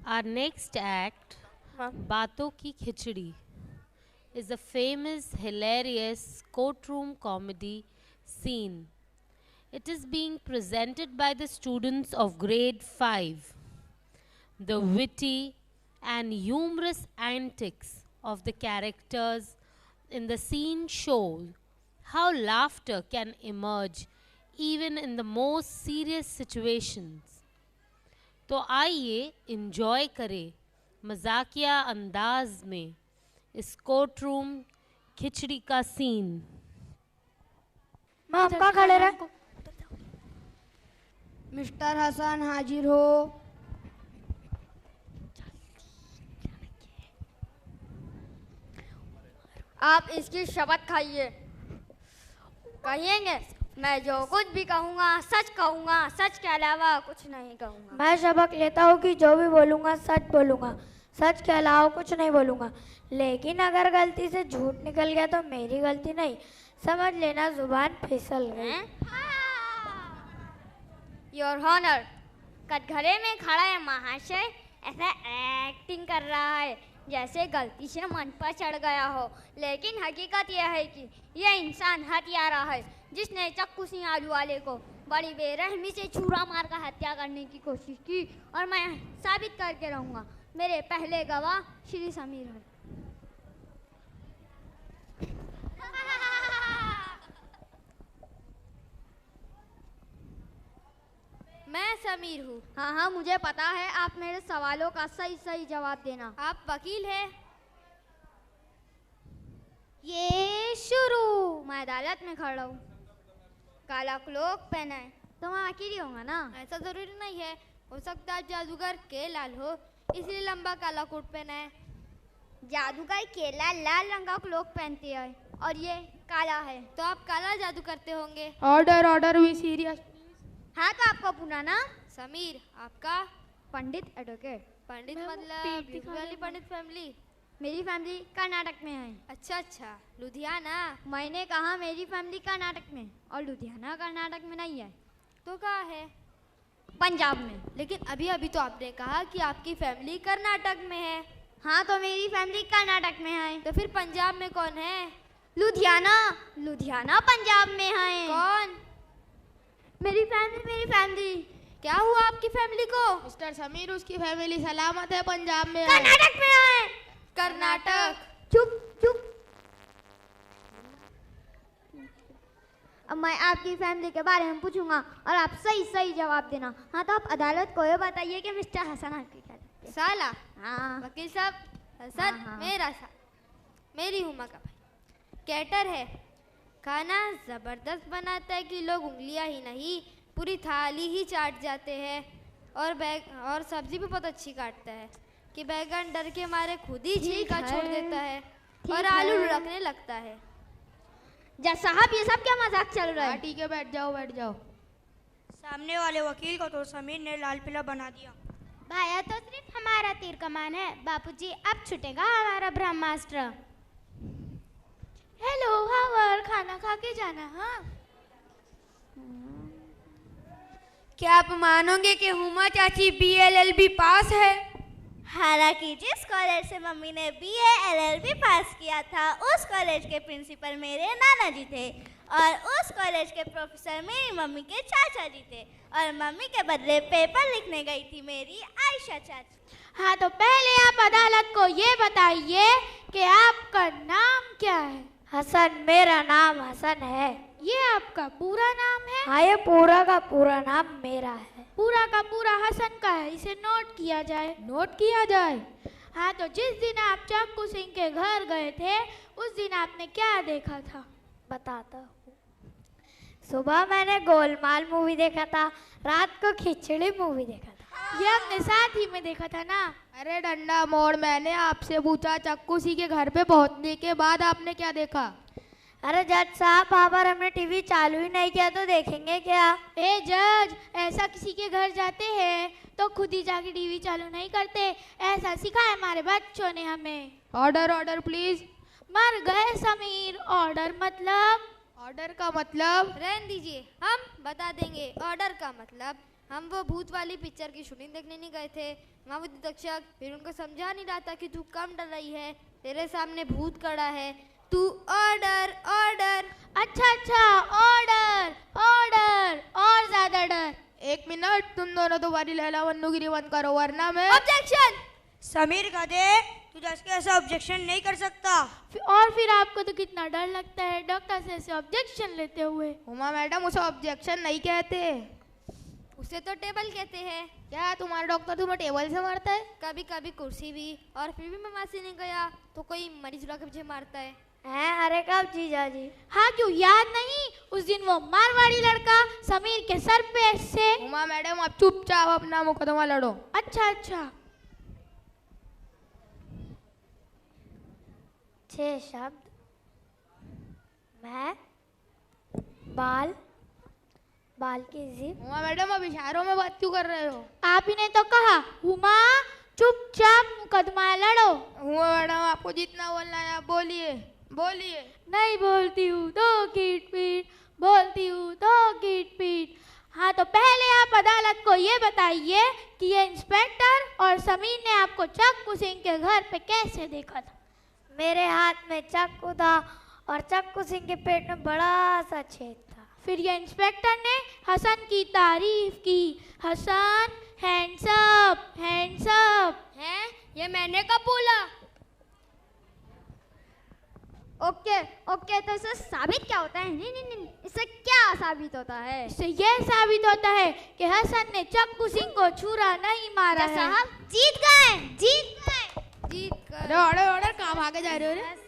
Our next act, Baaton Ki Khichdi, is a famous, hilarious courtroom comedy scene. It is being presented by the students of grade 5. The witty and humorous antics of the characters in the scene show how laughter can emerge even in the most serious situations. तो आइए enjoy करें मजाकिया अंदाज में इस court room खिचड़ी का scene. मैं आपका खड़े रहे। मिस्टर हसन हाजिर हो। आप इसकी शपथ खाइए। कहिएंगे मैं जो कुछ भी कहूँगा सच कहूँगा, सच के अलावा कुछ नहीं कहूँगा। मैं शपथ लेता हूँ कि जो भी बोलूँगा सच बोलूँगा, सच के अलावा कुछ नहीं बोलूँगा। लेकिन अगर गलती से झूठ निकल गया तो मेरी गलती नहीं, समझ लेना जुबान फिसल गई। योर हॉनर, कटघरे में खड़ा है महाशय ऐसा एक्टिंग कर रहा है जैसे गलती से मन पर चढ़ गया हो, लेकिन हकीकत यह है कि यह इंसान हत्यारा है जिसने चक्कू सिंह आलू वाले को बड़ी बेरहमी से छुरा मार कर हत्या करने की कोशिश की और मैं साबित करके रहूँगा। मेरे पहले गवाह श्री समीर हैं। मैं समीर हूँ। हाँ हाँ मुझे पता है, आप मेरे सवालों का सही सही जवाब देना। आप वकील हैं? ये शुरू। मैं अदालत में खड़ा हूँ, काला क्लोक पहना है तो मैं वकील ही होगा ना? ऐसा जरूरी नहीं है, हो सकता है जादूगर केलाल हो इसलिए लंबा काला कोट पहना है। जादूगर केलाल लाल रंग का क्लोक पहनते हैं और ये काला है, तो आप काला जादू करते होंगे। Order order we serious. हाँ तो आपका पूरा नाम? समीर। आपका? पंडित एडवोकेट। पंडित मतलब वाली पंडित फैमिली? मेरी फैमिली कर्नाटक में है। अच्छा अच्छा, लुधियाना। मैंने कहा मेरी फैमिली कर्नाटक में, और लुधियाना कर्नाटक में नहीं है। तो कहाँ है? पंजाब में। लेकिन अभी अभी तो आपने कहा कि आपकी फैमिली कर्नाटक में है। हाँ तो मेरी फैमिली कर्नाटक में है। तो फिर पंजाब में कौन है? लुधियाना। लुधियाना पंजाब में है। कौन? मेरी फैमिली। क्या हुआ आपकी फैमिली को? मिस्टर समीर, उसकी फैमिली सलामत है, पंजाब में, कर्नाटक में है। कर्नाटक। चुप चुप। अब मैं आपकी फैमिली के बारे में पूछूंगा और आप सही सही जवाब देना। हाँ तो आप अदालत को ये बताइए कि मिस्टर हसन आपकी क्या लगती है? साला। हाँ वकील साहब, हसन हाँ। मेरा सा मेरी उम्र का भाई कैटर है। खाना ज़बरदस्त बनाता है कि लोग उंगलियां ही नहीं पूरी थाली ही चाट जाते हैं, और सब्जी भी बहुत अच्छी काटता है कि बैगन डर के मारे खुद ही छिलका छोड़ देता है और आलू लुढ़कने लगता है। जज साहब ये सब क्या मजाक चल रहा है? ठीक है बैठ जाओ। सामने वाले वकील को तो समीर ने लाल पीला बना दिया। भाया तो सिर्फ हमारा तीर कमान है बापूजी, अब छुटेगा हमारा ब्रह्मास्त्र। हेलो हावर, खाना खा के जाना। हाँ क्या आप मानोगे कि हुमा चाची BLLB पास है? हालांकि जिस कॉलेज से मम्मी ने BA LLB पास किया था उस कॉलेज के प्रिंसिपल मेरे नाना जी थे, और उस कॉलेज के प्रोफेसर मेरी मम्मी के चाचा जी थे, और मम्मी के बदले पेपर लिखने गई थी मेरी आयशा चाची। हाँ तो पहले आप अदालत को ये बताइए कि आपका नाम क्या है? हसन। मेरा नाम हसन है। ये आपका पूरा नाम है? हाँ ये पूरा का पूरा नाम मेरा है। पूरा का पूरा हसन का है, इसे नोट किया जाए। नोट किया जाए। हाँ तो जिस दिन आप चक्कू सिंह के घर गए थे उस दिन आपने क्या देखा था? बताता हूँ। सुबह मैंने गोलमाल मूवी देखा था, रात को खिचड़ी मूवी देखा था। ये हमने साथ ही में देखा था ना? अरे डंडा मोड़, मैंने आपसे पूछा चक्कू सिंह के घर पे पहुंचने के बाद आपने क्या देखा? अरे जज साहब, बाबर हमने टीवी चालू ही नहीं किया तो देखेंगे क्या? ए जज, ऐसा किसी के घर जाते हैं तो खुद ही जाके टीवी चालू नहीं करते, ऐसा सिखाया हमारे बच्चों ने हमें। Order order please. मर गए समीर। ऑर्डर मतलब? ऑर्डर का मतलब? रहने दीजिए, हम बता देंगे। ऑर्डर का मतलब हम वो भूत वाली पिक्चर की शूटिंग देखने नहीं गए थे महाविद्यालय फिर उनको समझा नहीं रहा था कि तू कम डर रही है, तेरे सामने भूत खड़ा है, तू ऑर्डर ऑर्डर। अच्छा अच्छा, ऑर्डर ऑर्डर, और ज्यादा डर। एक मिनट, तुम दोनों तुम्हारी लैला बंदूगिरी बंद करो वरना मैं। ऑब्जेक्शन। समीर गधे, तू जज के ऐसा ऑब्जेक्शन नहीं कर सकता। और फिर आपको तो कितना डर लगता है डॉक्टर से ऐसे ऑब्जेक्शन लेते हुए। उमा मैडम, उसे ऑब्जेक्शन नहीं कहते, उसे तो टेबल कहते हैं। क्या तुम्हारा डॉक्टर तुम्हें टेबल से मारता है? कभी कभी कुर्सी भी, और फिर भी मैं वहाँ से नहीं गया तो कोई मरीज के पीछे मारता है। अरे कब जीजा जी? हाँ क्यों याद नहीं, उस दिन वो मारवाड़ी लड़का समीर के सर पे से। उमा मैडम, आप चुपचाप अपना मुकदमा लड़ो। अच्छा अच्छा। 6 शब्द, मैं, बाल, बाल की जिप। उमा मैडम, अब इशारों में बात क्यों कर रहे हो? आप ही ने तो कहा उमा चुपचाप मुकदमा लड़ो। उमा मैडम, आपको जितना बोलना है आप बोलिए बोलिए। नहीं बोलती हूँ तो कीट पीट, बोलती हूँ तो कीट पीट। हाँ तो पहले आप अदालत को ये बताइए कि ये इंस्पेक्टर और समीर ने आपको चक्कू सिंह के घर पे कैसे देखा था? मेरे हाथ में चाकू था और चक्कू सिंह के पेट में बड़ा सा छेद था। फिर ये इंस्पेक्टर ने हसन की तारीफ की। Hasan hands up, hands up. हैं? ये मैंने कब बोला? ओके ओके, तो इससे साबित क्या होता है? नहीं नहीं नहीं, इससे क्या साबित होता है? इससे यह साबित होता है कि हसन ने चक्कू सिंह को छुरा नहीं मारा है। साहब जीत गए, जीत गए, जीत गए। अरे ऑर्डर ऑर्डर, कहाँ भागे जा रहे हो रे?